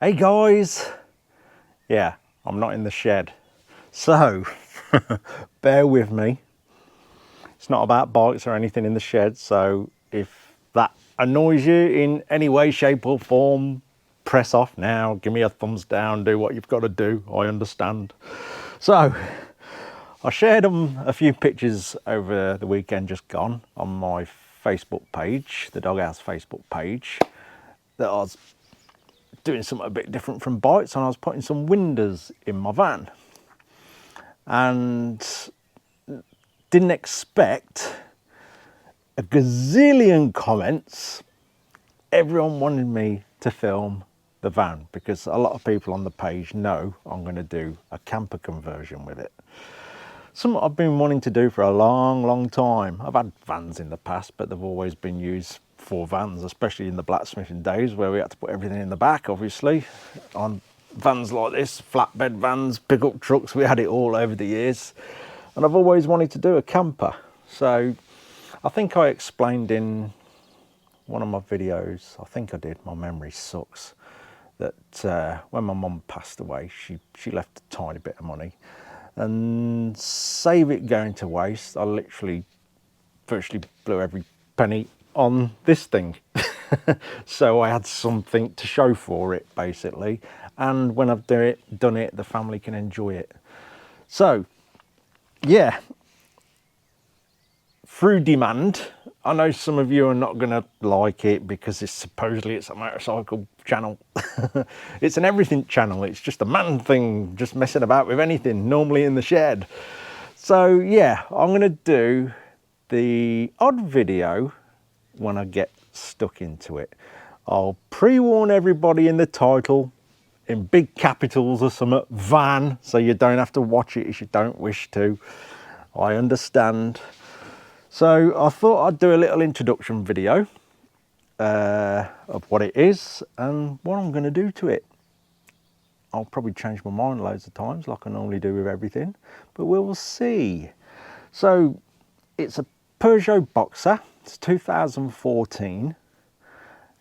Hey guys, yeah, I'm not in the shed, so bear with me. It's not about bikes or anything in the shed, so if that annoys you in any way, shape or form, press off now, give me a thumbs down, do what you've got to do, I understand. So, I shared a few pictures over the weekend just gone on my Facebook page, the Doghouse Facebook page, that I was doing something a bit different from bikes, and I was putting some windows in my van, and didn't expect a gazillion comments. Everyone wanted me to film the van because a lot of people on the page know I'm going to do a camper conversion with it. Something I've been wanting to do for a long time. I've had vans in the past, but they've always been used for vans, especially in the blacksmithing days where we had to put everything in the back, obviously. On vans like this, flatbed vans, pickup trucks, we had it all over the years. And I've always wanted to do a camper. So I think I explained in one of my videos, I think I did, my memory sucks, that when my mum passed away, she left a tiny bit of money. And save it going to waste, I literally virtually blew every penny on this thing. So I had something to show for it, basically, and when I've done it, the family can enjoy it. So yeah, through demand, I know some of you are not going to like it because it's a motorcycle channel. It's an everything channel. It's just a man thing, just messing about with anything, normally in the shed. So yeah, I'm going to do the odd video when I get stuck into it. I'll pre-warn everybody in the title in big capitals or something, van, so you don't have to watch it if you don't wish to. I understand. So I thought I'd do a little introduction video of what it is and what I'm going to do to it. I'll probably change my mind loads of times like I normally do with everything, but we'll see. So it's a Peugeot Boxer. It's 2014.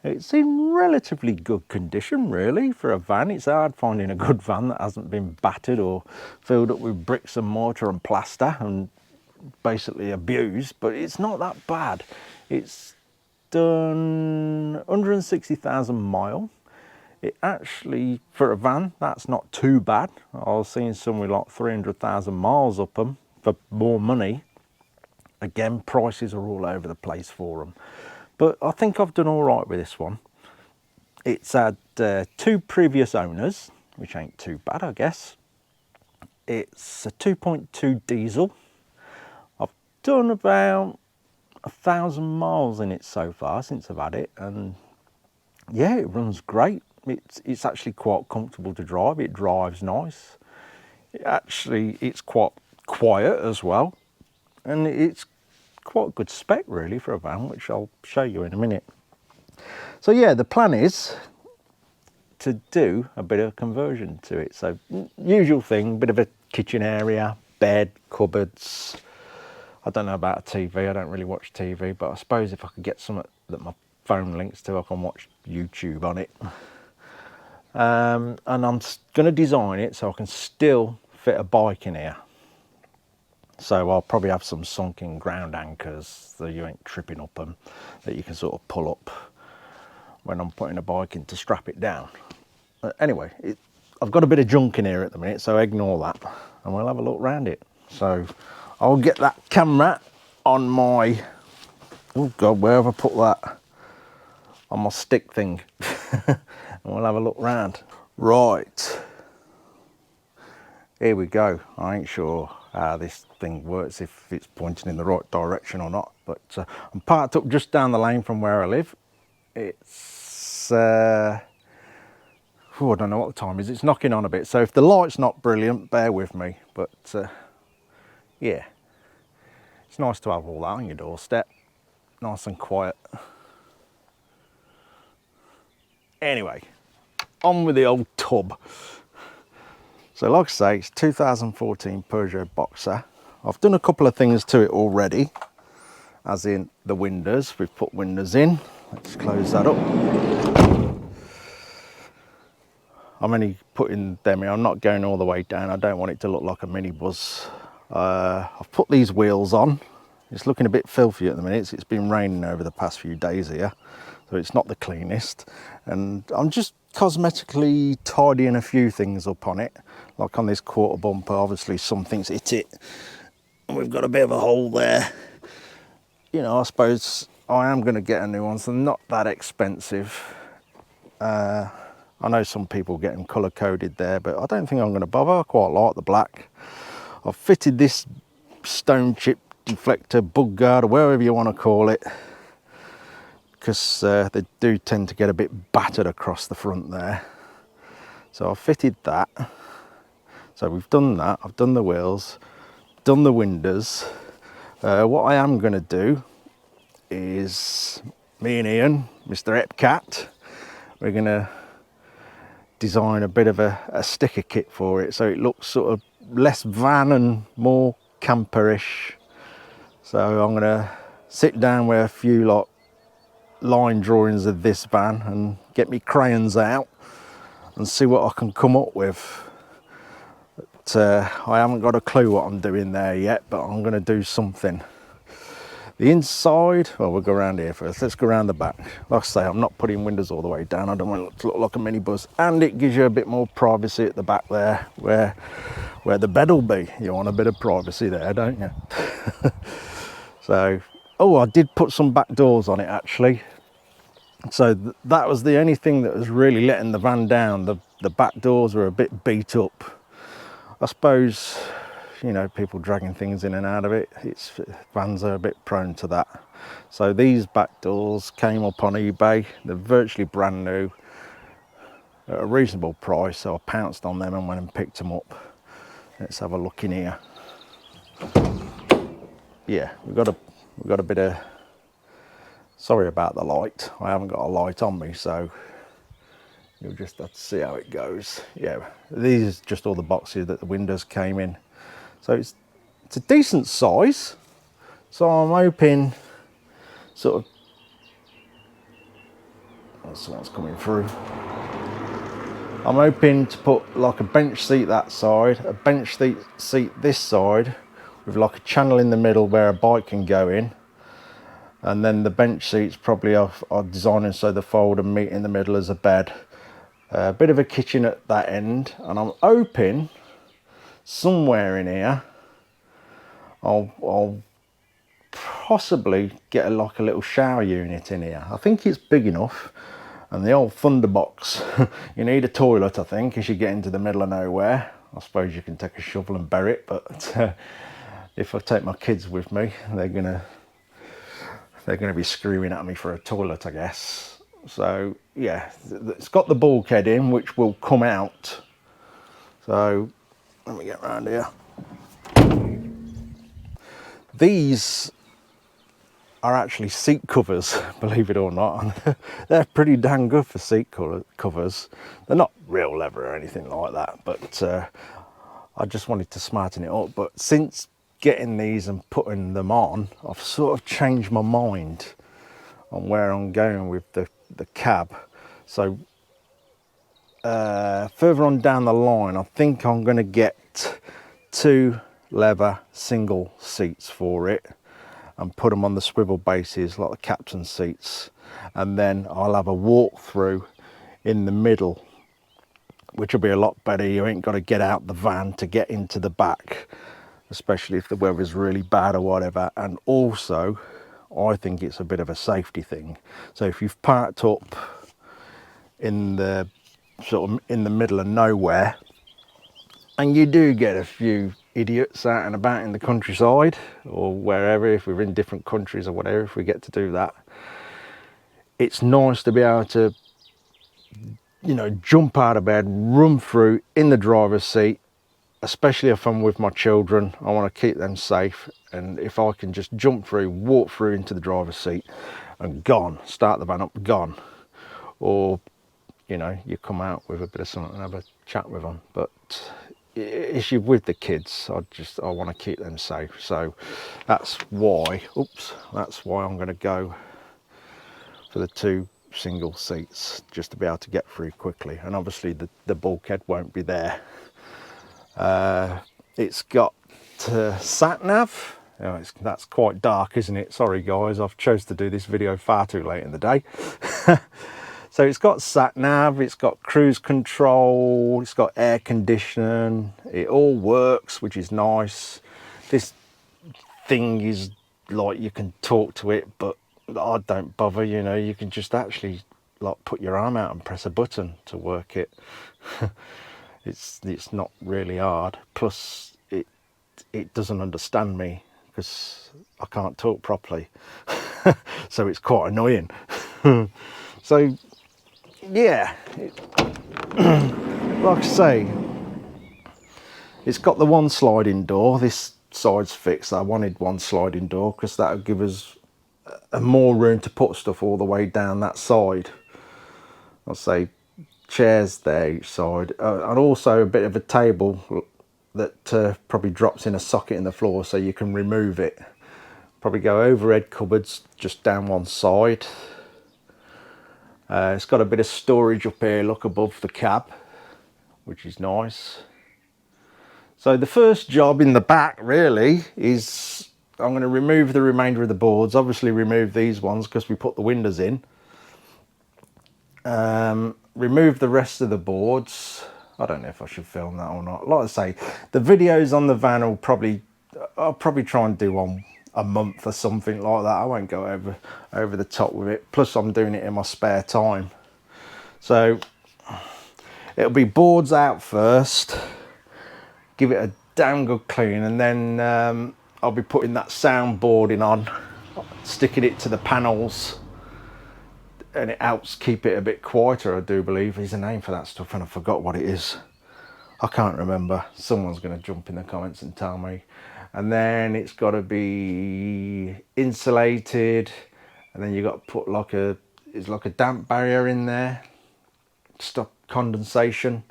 It's in relatively good condition, really, for a van. It's hard finding a good van that hasn't been battered or filled up with bricks and mortar and plaster and basically abused, but it's not that bad. It's done 160,000 miles. It actually, for a van, that's not too bad. I was seeing some with like 300,000 miles up them for more money. Again, prices are all over the place for them, but I think I've done all right with this one. It's had 2 previous owners, which ain't too bad, I guess. It's a 2.2 diesel. I've done about 1,000 miles in it so far since I've had it, and yeah, it runs great. It's actually quite comfortable to drive. It drives nice. It's quite quiet as well, and it's quite good spec really for a van, which I'll show you in a minute. So yeah, the plan is to do a bit of conversion to it. So usual thing, bit of a kitchen area, bed, cupboards. I don't know about a TV, I don't really watch TV, but I suppose if I could get something that my phone links to, I can watch YouTube on it. And I'm going to design it so I can still fit a bike in here. So I'll probably have some sunken ground anchors so you ain't tripping up them, that you can sort of pull up when I'm putting a bike in to strap it down. Anyway, I've got a bit of junk in here at the minute, so ignore that and we'll have a look around it. So I'll get that camera on my, oh God, where have I put that? On my stick thing. And we'll have a look round. Right. Here we go. I ain't sure how this thing works, if it's pointing in the right direction or not, but I'm parked up just down the lane from where I live. It's, I don't know what the time is. It's knocking on a bit, so if the light's not brilliant, bear with me, but yeah. It's nice to have all that on your doorstep. Nice and quiet. Anyway, on with the old tub. So like I say, it's 2014 Peugeot Boxer. I've done a couple of things to it already, as in the windows. We've put windows in. Let's close that up. I'm only putting them in. I'm not going all the way down. I don't want it to look like a minibus. I've put these wheels on. It's looking a bit filthy at the minute. It's been raining over the past few days here, so it's not the cleanest. And I'm just cosmetically tidying a few things up on it. Like on this quarter bumper, obviously something's hit it. And we've got a bit of a hole there. You know, I suppose I am going to get a new one, so they're not that expensive. I know some people get them colour coded there, but I don't think I'm going to bother. I quite like the black. I've fitted this stone chip deflector, bug guard, or whatever you want to call it, because they do tend to get a bit battered across the front there. So I've fitted that. So we've done that. I've done the wheels, done the windows. What I am going to do is, me and Ian, Mr. Epcat, we're going to design a bit of a sticker kit for it, so it looks sort of less van and more camperish. So I'm going to sit down with a few like line drawings of this van and get me crayons out and see what I can come up with. But, I haven't got a clue what I'm doing there yet, but I'm going to do something. The inside, well, we'll go around here first. Let's go around the back. Like I say, I'm not putting windows all the way down. I don't want it to look like a minibus, and it gives you a bit more privacy at the back there, where the bed will be. You want a bit of privacy there, don't you? So, oh, I did put some back doors on it actually. So that was the only thing that was really letting the van down. The back doors were a bit beat up. I suppose, you know, people dragging things in and out of it, vans are a bit prone to that. So these back doors came up on eBay. They're virtually brand new at a reasonable price, so I pounced on them and went and picked them up. Let's have a look in here. Yeah, we've got a bit of, sorry about the light, I haven't got a light on me, so you'll just have to see how it goes. Yeah, these are just all the boxes that the windows came in. So it's a decent size. So I'm hoping sort of, oh, someone's coming through. I'm hoping to put like a bench seat that side, a bench seat this side, with like a channel in the middle where a bike can go in. And then the bench seats probably are designing so they fold and meet in the middle as a bed. A bit of a kitchen at that end, and I'm hoping somewhere in here I'll possibly get like a little shower unit in here. I think it's big enough. And the old Thunderbox, you need a toilet, I think, as you get into the middle of nowhere. I suppose you can take a shovel and bury it, but if I take my kids with me, they're gonna be screaming at me for a toilet, I guess. So yeah, it's got the bulkhead in, which will come out. So let me get around here. These are actually seat covers, believe it or not. They're pretty damn good for seat covers. They're not real leather or anything like that, but I just wanted to smarten it up. But since getting these and putting them on, I've sort of changed my mind on where I'm going with the cab. So further on down the line, I think I'm going to get 2 leather single seats for it and put them on the swivel bases like the captain seats, and then I'll have a walk-through in the middle, which will be a lot better. You ain't got to get out the van to get into the back, especially if the weather's really bad or whatever. And also I think it's a bit of a safety thing. So if you've parked up in the sort of in the middle of nowhere, and you do get a few idiots out and about in the countryside or wherever, if we're in different countries or whatever, if we get to do that, it's nice to be able to, you know, jump out of bed, run through in the driver's seat, especially if I'm with my children. I want to keep them safe, and if I can just jump through, walk through into the driver's seat and gone, start the van up, gone. Or, you know, you come out with a bit of something and have a chat with them. But if you're with the kids, I want to keep them safe. So that's why I'm going to go for the 2 single seats just to be able to get through quickly, and obviously the bulkhead won't be there. It's got sat nav. Oh, that's quite dark, isn't it? Sorry guys, I've chose to do this video far too late in the day. So it's got sat nav, it's got cruise control, it's got air conditioning, it all works, which is nice. This thing is like, you can talk to it, but I don't bother, you know. You can just actually like put your arm out and press a button to work it. It's not really hard. Plus it doesn't understand me because I can't talk properly. So it's quite annoying. So yeah, like I say, it's got the one sliding door. This side's fixed. I wanted one sliding door because that would give us more room to put stuff all the way down that side. I'll say chairs there each side, and also a bit of a table that probably drops in a socket in the floor so you can remove it. Probably go overhead cupboards just down one side. It's got a bit of storage up here, look, above the cab, which is nice. So the first job in the back really is I'm going to remove the remainder of the boards, obviously remove these ones because we put the windows in. Remove the rest of the boards. I don't know if I should film that or not. Like I say, the videos on the van will I'll probably try and do one a month or something like that. I won't go over the top with it. Plus I'm doing it in my spare time. So it'll be boards out first, give it a damn good clean, and then I'll be putting that soundboarding on, sticking it to the panels, and it helps keep it a bit quieter, I do believe. There's a name for that stuff and I forgot what it is. I can't remember. Someone's going to jump in the comments and tell me. And then it's got to be insulated, and then you got to put like a damp barrier in there, stop condensation.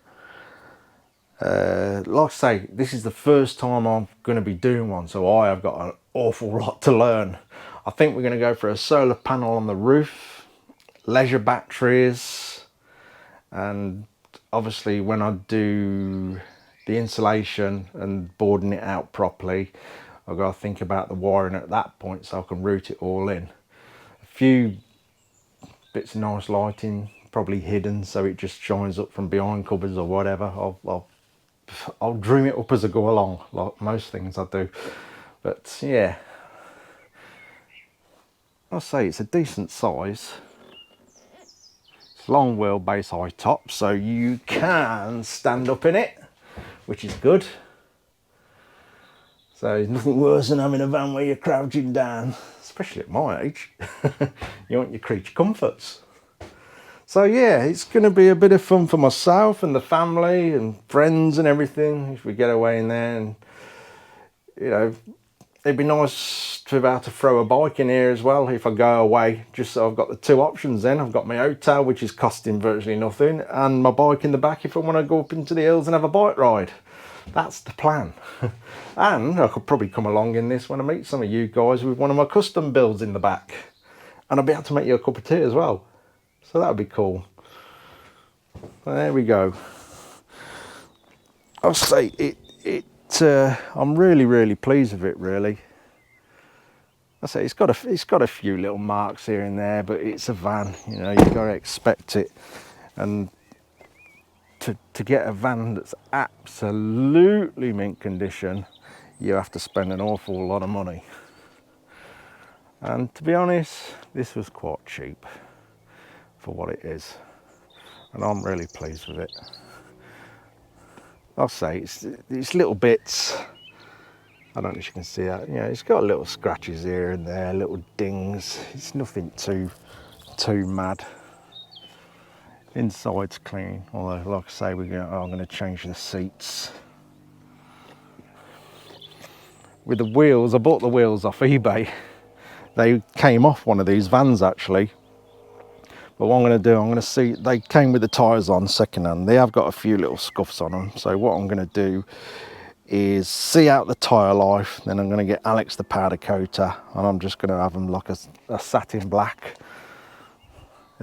Like I say, this is the first time I'm going to be doing one, so I have got an awful lot to learn. I think we're going to go for a solar panel on the roof, leisure batteries, and obviously when I do the insulation and boarding it out properly, I've got to think about the wiring at that point so I can route it all in. A few bits of nice lighting, probably hidden so it just shines up from behind cupboards or whatever. I'll dream it up as I go along, like most things I do. But yeah, I'll say it's a decent size. It's long wheelbase, high top, so you can stand up in it, which is good. So there's nothing worse than having a van where you're crouching down, especially at my age. You want your creature comforts. So yeah, it's going to be a bit of fun for myself and the family and friends and everything if we get away in there. And you know, it'd be nice to be able to throw a bike in here as well if I go away, just so I've got the two options then. I've got my hotel, which is costing virtually nothing, and my bike in the back if I want to go up into the hills and have a bike ride. That's the plan. And I could probably come along in this when I meet some of you guys with one of my custom builds in the back, and I'll be able to make you a cup of tea as well. So that would be cool. There we go. I'll say I'm really pleased with it, really. I say it's got a few little marks here and there, but it's a van, you know, you've got to expect it. And to get a van that's absolutely mint condition, you have to spend an awful lot of money. And to be honest, this was quite cheap for what it is, and I'm really pleased with it. I'll say it's little bits. I don't know if you can see that. You know, it's got little scratches here and there, little dings. It's nothing too mad. Inside's clean, although like I say, I'm going to change the seats. With the wheels, I bought the wheels off eBay. They came off one of these vans actually. But what I'm going to do, I'm going to see, they came with the tyres on second hand. They have got a few little scuffs on them. So what I'm going to do is see out the tyre life. Then I'm going to get Alex the powder coater, and I'm just going to have them like a satin black.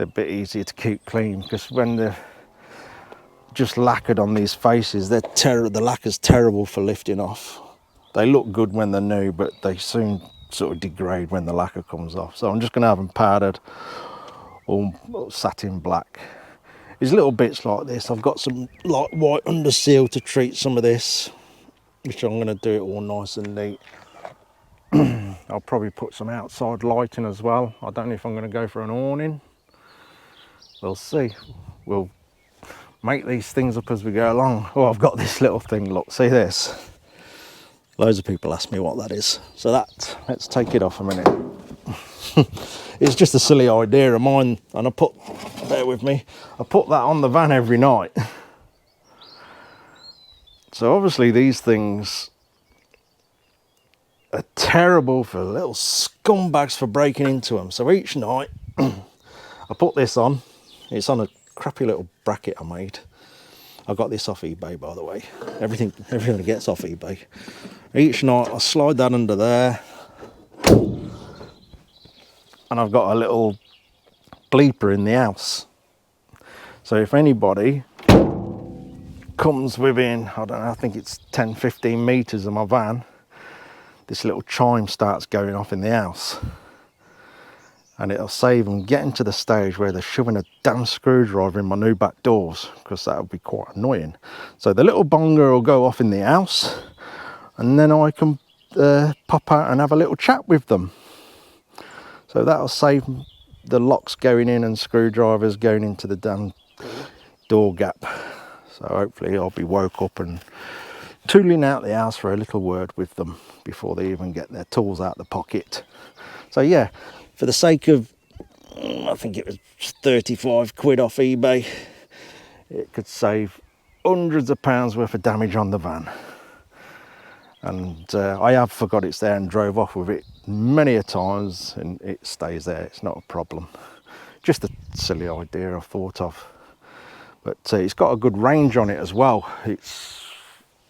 they're a bit easier to keep clean, because when they're just lacquered on these faces, the lacquer's terrible for lifting off. They look good when they're new, but they soon sort of degrade when the lacquer comes off. So I'm just going to have them powdered or satin black. There's little bits like this. I've got some like white under seal to treat some of this, which I'm going to do it all nice and neat. I'll probably put some outside lighting as well. I don't know if I'm going to go for an awning. We'll see. We'll make these things up as we go along. Oh, I've got this little thing, look, see this? Loads of people ask me what that is. So let's take it off a minute. It's just a silly idea of mine, and bear with me, I put that on the van every night. So obviously these things are terrible for little scumbags for breaking into them. So each night I put this on. It's on a crappy little bracket I made. I got this off eBay, by the way. Everything gets off eBay. Each night I slide that under there, and I've got a little bleeper in the house. So if anybody comes within, I don't know, I think it's 10-15 meters of my van, this little chime starts going off in the house, and it'll save them getting to the stage where they're shoving a damn screwdriver in my new back doors, because that would be quite annoying. So the little bonger will go off in the house, and then I can pop out and have a little chat with them. So that'll save the locks going in and screwdrivers going into the damn door gap. So hopefully I'll be woke up and tooling out the house for a little word with them before they even get their tools out the pocket. So yeah, for the sake of, I think it was 35 quid off eBay, it could save hundreds of pounds worth of damage on the van. And I have forgot it's there and drove off with it many a times, and it stays there, it's not a problem. Just a silly idea I thought of. But it's got a good range on it as well.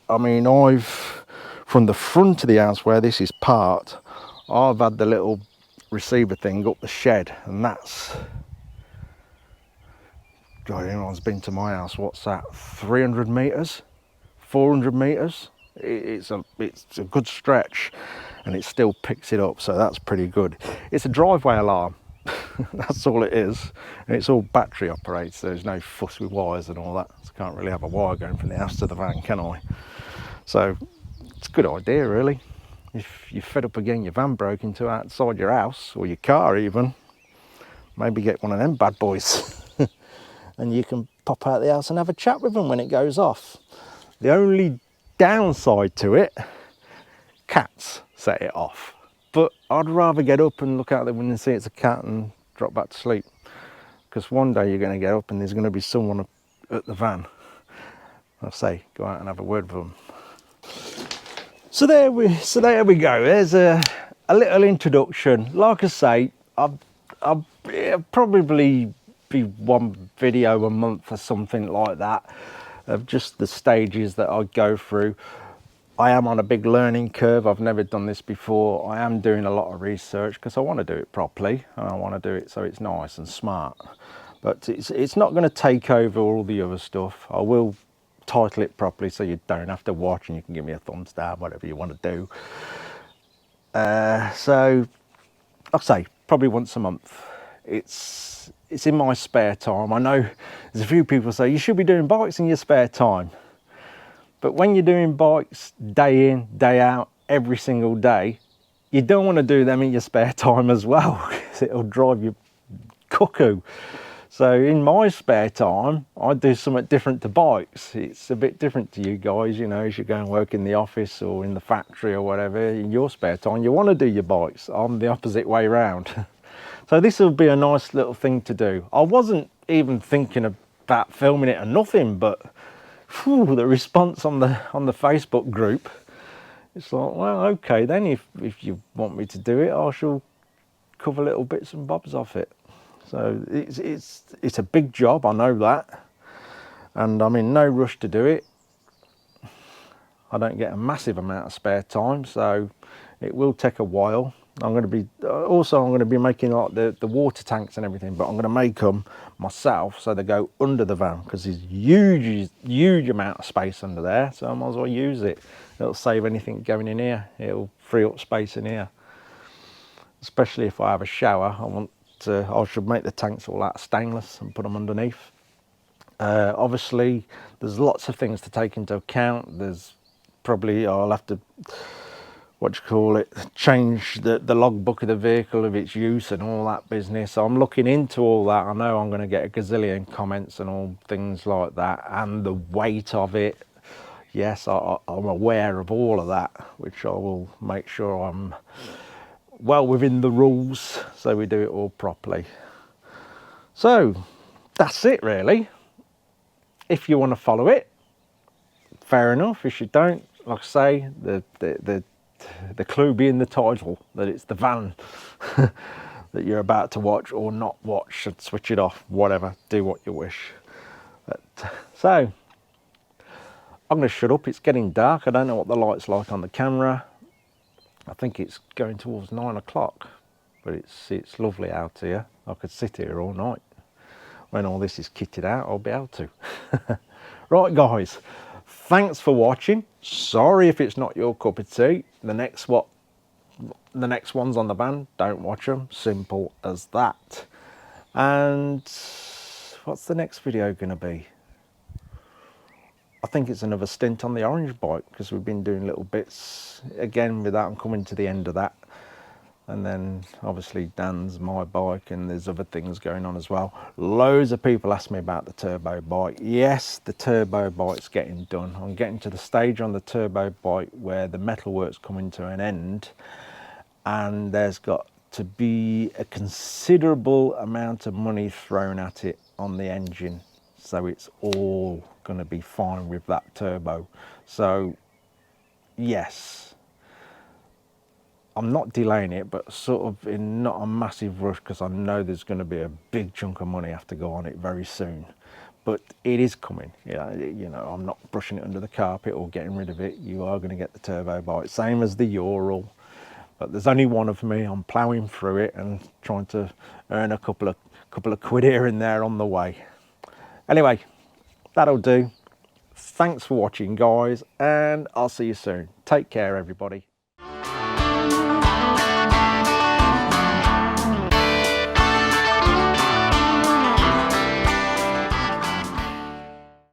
I mean, from the front of the house where this is parked, I've had the little receiver thing up the shed, and that's, God, anyone's been to my house, what's that, 300 meters, 400 meters? It's a good stretch, and it still picks it up, so that's pretty good. It's a driveway alarm. That's all it is, and it's all battery operated, so there's no fuss with wires and all that. So I can't really have a wire going from the house to the van, can I? So it's a good idea, really. If you're fed up again your van broke into outside your house, or your car even, maybe get one of them bad boys and you can pop out the house and have a chat with them when it goes off. The only downside to it, cats set it off. But I'd rather get up and look out the window and see it's a cat and drop back to sleep. Because one day you're going to get up and there's going to be someone at the van. I'll say, go out and have a word with them. So there we go. There's a little introduction. Like I say, I'll probably be one video a month or something like that, of just the stages that I go through. I am on a big learning curve. I've never done this before. I am doing a lot of research because I want to do it properly, and I want to do it so it's nice and smart. But it's not going to take over all the other stuff. I will title it properly so you don't have to watch, and you can give me a thumbs down, whatever you want to do. So I'll say probably once a month. It's in my spare time. I know there's a few people say you should be doing bikes in your spare time. But when you're doing bikes day in, day out, every single day, you don't want to do them in your spare time as well, because it'll drive you cuckoo. So in my spare time, I do something different to bikes. It's a bit different to you guys, you know, as you go and work in the office or in the factory or whatever. In your spare time, you want to do your bikes. I'm the opposite way around. So this will be a nice little thing to do. I wasn't even thinking about filming it or nothing, but whew, the response on the Facebook group, it's like, well, okay then, if you want me to do it, I shall cover little bits and bobs off it. So it's a big job, I know that, and I'm in no rush to do it. I don't get a massive amount of spare time, so it will take a while. I'm going to be also I'm going to be making like the water tanks and everything, but I'm going to make them myself so they go under the van, because there's huge amount of space under there, so I might as well use it. It'll save anything going in here. It'll free up space in here, especially if I have a shower. I should make the tanks all out of stainless and put them underneath. Obviously there's lots of things to take into account. There's probably, I'll have to, change the logbook of the vehicle, of its use and all that business. So I'm looking into all that. I know I'm going to get a gazillion comments and all things like that, and the weight of it. Yes, I'm aware of all of that, which I will make sure I'm well within the rules, so we do it all properly. So that's it really. If you want to follow it, fair enough. If you don't, like I say, the clue being the title, that it's the van that you're about to watch or not watch, and switch it off, whatever, do what you wish. So I'm going to shut up. It's getting dark. I don't know what the light's like on the camera. I think it's going towards 9 o'clock, but it's lovely out here. I could sit here all night. When all this is kitted out, I'll be able to. Right guys, thanks for watching. Sorry if it's not your cup of tea. The next ones on the van, don't watch them. Simple as that. And what's the next video going to be? I think it's another stint on the orange bike, because we've been doing little bits again with that. I'm coming to the end of that. And then obviously Dan's my bike, and there's other things going on as well. Loads of people ask me about the turbo bike. Yes, the turbo bike's getting done. I'm getting to the stage on the turbo bike where the metalwork's coming to an end, and there's got to be a considerable amount of money thrown at it on the engine, so it's all going to be fine with that turbo. So yes, I'm not delaying it, but sort of in not a massive rush, because I know there's going to be a big chunk of money have to go on it very soon. But it is coming. Yeah, you know, I'm not brushing it under the carpet or getting rid of it. You are going to get the turbo bike, same as the Ural. But there's only one of me. I'm ploughing through it and trying to earn a couple of quid here and there on the way. Anyway, that'll do. Thanks for watching, guys, and I'll see you soon. Take care, everybody.